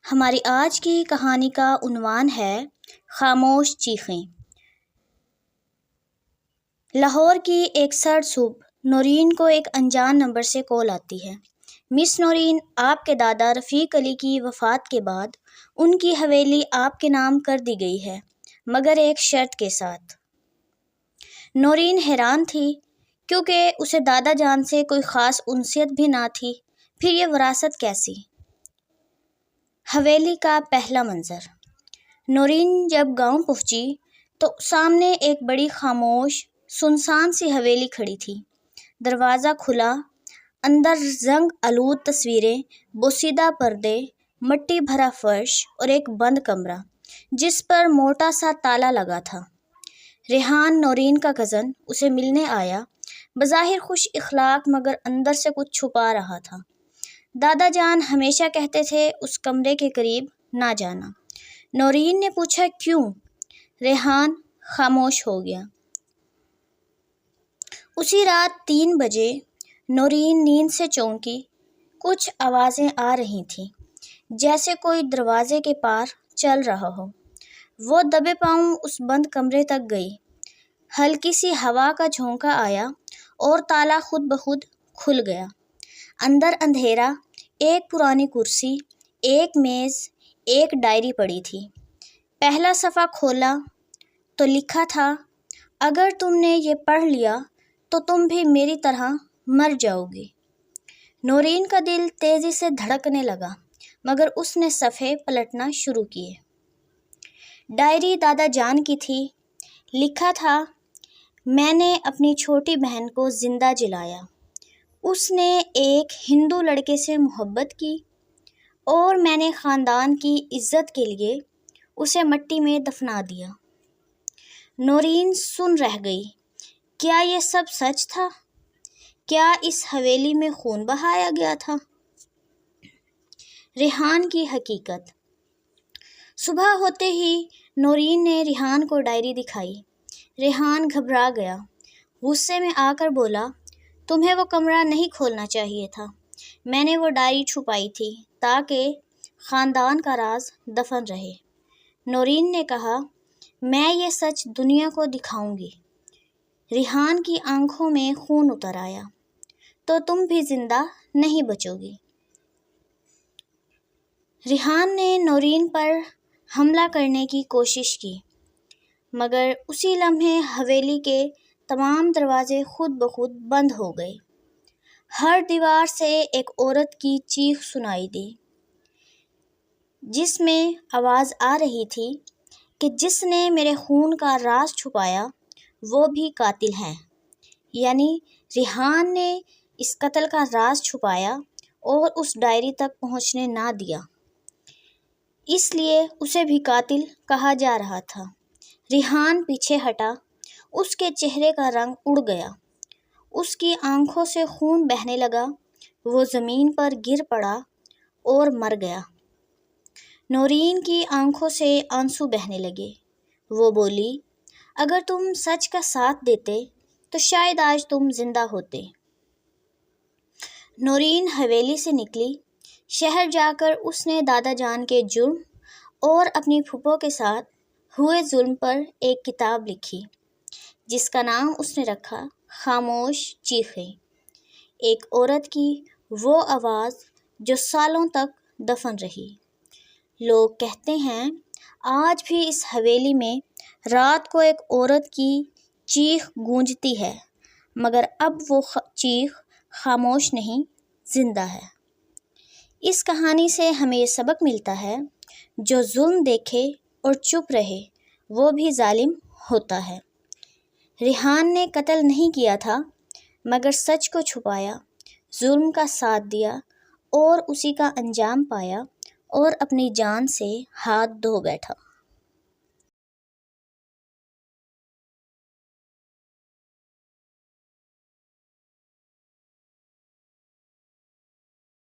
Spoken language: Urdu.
ہماری آج کی کہانی کا عنوان ہے خاموش چیخیں۔ لاہور کی ایک سرد صبح نورین کو ایک انجان نمبر سے کال آتی ہے۔ مس نورین، آپ کے دادا رفیق علی کی وفات کے بعد ان کی حویلی آپ کے نام کر دی گئی ہے، مگر ایک شرط کے ساتھ۔ نورین حیران تھی کیونکہ اسے دادا جان سے کوئی خاص انسیت بھی نہ تھی، پھر یہ وراثت کیسی؟ حویلی کا پہلا منظر۔ نورین جب گاؤں پہنچی تو سامنے ایک بڑی خاموش سنسان سی حویلی کھڑی تھی۔ دروازہ کھلا، اندر زنگ آلود تصویریں، بوسیدہ پردے، مٹی بھرا فرش اور ایک بند کمرہ جس پر موٹا سا تالا لگا تھا۔ ریحان، نورین کا کزن، اسے ملنے آیا، بظاہر خوش اخلاق مگر اندر سے کچھ چھپا رہا تھا۔ دادا جان ہمیشہ کہتے تھے اس کمرے کے قریب نہ جانا۔ نورین نے پوچھا کیوں؟ ریحان خاموش ہو گیا۔ اسی رات 3 بجے نورین نیند سے چونکی۔ کچھ آوازیں آ رہی تھیں، جیسے کوئی دروازے کے پار چل رہا ہو۔ وہ دبے پاؤں اس بند کمرے تک گئی۔ ہلکی سی ہوا کا جھونکا آیا اور تالا خود بخود کھل گیا۔ اندر اندھیرا، ایک پرانی کرسی، ایک میز، ایک ڈائری پڑی تھی۔ پہلا صفحہ کھولا تو لکھا تھا، اگر تم نے یہ پڑھ لیا تو تم بھی میری طرح مر جاؤ گی۔ نورین کا دل تیزی سے دھڑکنے لگا، مگر اس نے صفحے پلٹنا شروع کیے۔ ڈائری دادا جان کی تھی۔ لکھا تھا، میں نے اپنی چھوٹی بہن کو زندہ جلایا۔ اس نے ایک ہندو لڑکے سے محبت کی اور میں نے خاندان کی عزت کے لیے اسے مٹی میں دفنا دیا۔ نورین سن رہ گئی۔ کیا یہ سب سچ تھا؟ کیا اس حویلی میں خون بہایا گیا تھا؟ ریحان کی حقیقت۔ صبح ہوتے ہی نورین نے ریحان کو ڈائری دکھائی۔ ریحان گھبرا گیا، غصے میں آ کر بولا، تمہیں وہ کمرہ نہیں کھولنا چاہیے تھا۔ میں نے وہ ڈائری چھپائی تھی تاکہ خاندان کا راز دفن رہے۔ نورین نے کہا، میں یہ سچ دنیا کو دکھاؤں گی۔ ریحان کی آنکھوں میں خون اتر آیا، تو تم بھی زندہ نہیں بچو گی۔ ریحان نے نورین پر حملہ کرنے کی کوشش کی، مگر اسی لمحے حویلی کے تمام دروازے خود بخود بند ہو گئے۔ ہر دیوار سے ایک عورت کی چیخ سنائی دی، جس میں آواز آ رہی تھی کہ جس نے میرے خون کا راز چھپایا وہ بھی قاتل ہے۔ یعنی ریحان نے اس قتل کا راز چھپایا اور اس ڈائری تک پہنچنے نہ دیا، اس لیے اسے بھی قاتل کہا جا رہا تھا۔ ریحان پیچھے ہٹا، اس کے چہرے کا رنگ اڑ گیا، اس کی آنکھوں سے خون بہنے لگا، وہ زمین پر گر پڑا اور مر گیا۔ نورین کی آنکھوں سے آنسو بہنے لگے۔ وہ بولی، اگر تم سچ کا ساتھ دیتے تو شاید آج تم زندہ ہوتے۔ نورین حویلی سے نکلی۔ شہر جا کر اس نے دادا جان کے جرم اور اپنی پھوپھو کے ساتھ ہوئے ظلم پر ایک کتاب لکھی، جس کا نام اس نے رکھا خاموش چیخیں، ایک عورت کی وہ آواز جو سالوں تک دفن رہی۔ لوگ کہتے ہیں آج بھی اس حویلی میں رات کو ایک عورت کی چیخ گونجتی ہے، مگر اب وہ چیخ خاموش نہیں، زندہ ہے۔ اس کہانی سے ہمیں یہ سبق ملتا ہے، جو ظلم دیکھے اور چپ رہے وہ بھی ظالم ہوتا ہے۔ ریحان نے قتل نہیں کیا تھا، مگر سچ کو چھپایا، ظلم کا ساتھ دیا اور اسی کا انجام پایا اور اپنی جان سے ہاتھ دھو بیٹھا۔